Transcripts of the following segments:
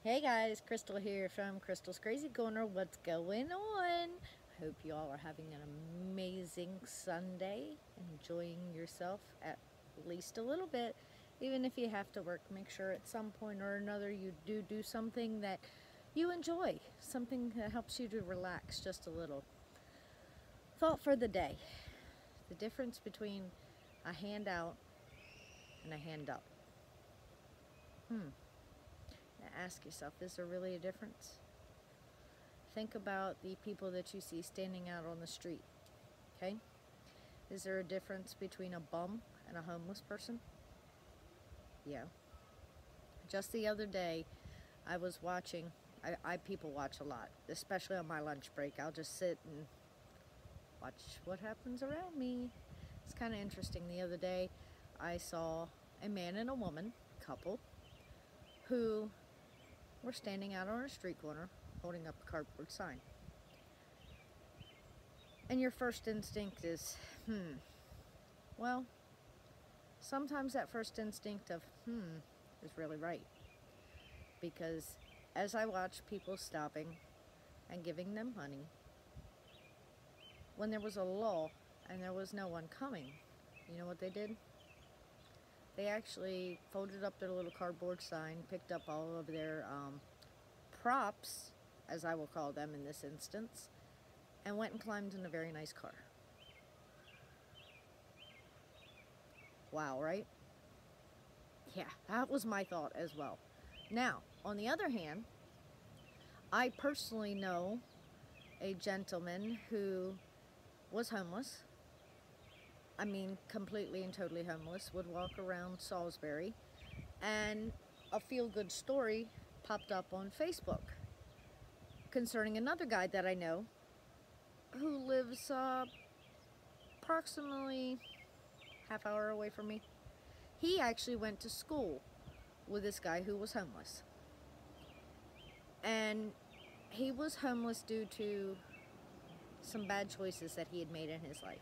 Hey guys, Crystal here from Crystal's Crazy Corner. What's going on? Hope you all are having an amazing Sunday, enjoying yourself at least a little bit. Even if you have to work, make sure at some point or another you do something that you enjoy, something that helps you to relax just a little. Thought for the day: the difference between a hand out and a hand up. Ask yourself, is there really a difference? Think about the people that you see standing out on the street, okay? Is there a difference between a bum and a homeless person? Yeah. Just the other day, I was watching, I people watch a lot, especially on my lunch break. I'll just sit and watch what happens around me. It's kind of interesting. The other day, I saw a man and a woman, couple, who were standing out on a street corner holding up a cardboard sign. And your first instinct is, well, sometimes that first instinct of, is really right. Because as I watch people stopping and giving them money, when there was a lull and there was no one coming, you know what they did? They actually folded up their little cardboard sign, picked up all of their props, as I will call them in this instance, and went and climbed in a very nice car. Wow, right? Yeah, that was my thought as well. Now, on the other hand, I personally know a gentleman who was homeless. I mean, completely and totally homeless, would walk around Salisbury, and a feel-good story popped up on Facebook concerning another guy that I know who lives approximately half hour away from me. He actually went to school with this guy who was homeless. And he was homeless due to some bad choices that he had made in his life.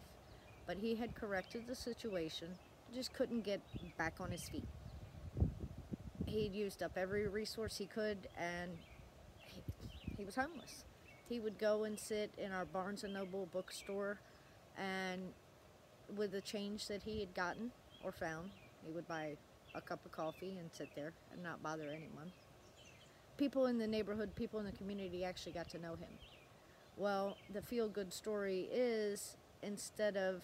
But he had corrected the situation, just couldn't get back on his feet. He'd used up every resource he could, and he was homeless. He would go and sit in our Barnes & Noble bookstore, and with the change that he had gotten or found, he would buy a cup of coffee and sit there and not bother anyone. People in the neighborhood, people in the community actually got to know him. Well, the feel-good story is, instead of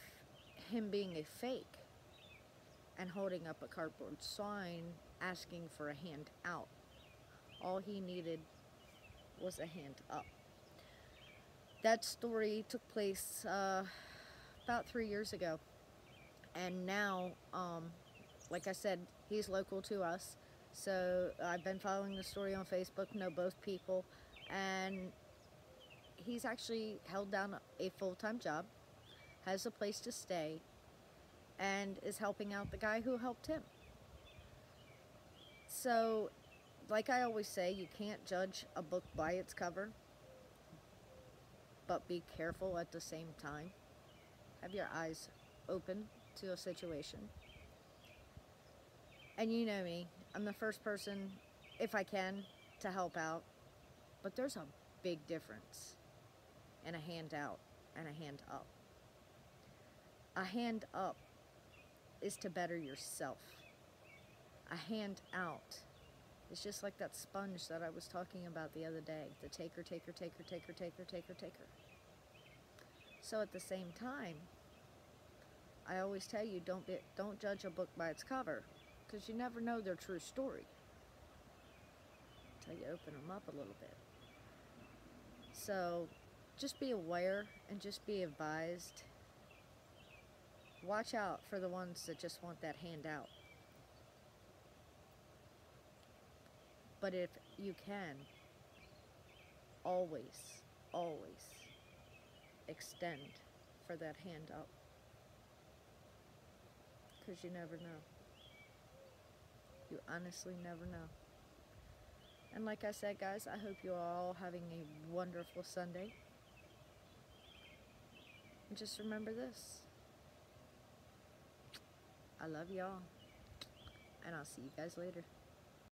him being a fake and holding up a cardboard sign asking for a hand out, all he needed was a hand up. That story took place about 3 years ago, and now, like I said, he's local to us, so I've been following the story on Facebook, know both people, and he's actually held down a full-time job, has a place to stay, and is helping out the guy who helped him. So, like I always say, you can't judge a book by its cover, but be careful at the same time. Have your eyes open to a situation. And you know me, I'm the first person, if I can, to help out, but there's a big difference in a hand out and a hand up. A hand up is to better yourself. A hand out is just like that sponge that I was talking about the other day. The taker, taker, taker, taker, taker, taker, taker. So at the same time, I always tell you, don't judge a book by its cover, because you never know their true story until you open them up a little bit. So just be aware and just be advised. Watch out for the ones that just want that handout. But if you can, always, always extend for that hand up. Because you never know. You honestly never know. And like I said, guys, I hope you're all having a wonderful Sunday. And just remember this. I love y'all. And I'll see you guys later.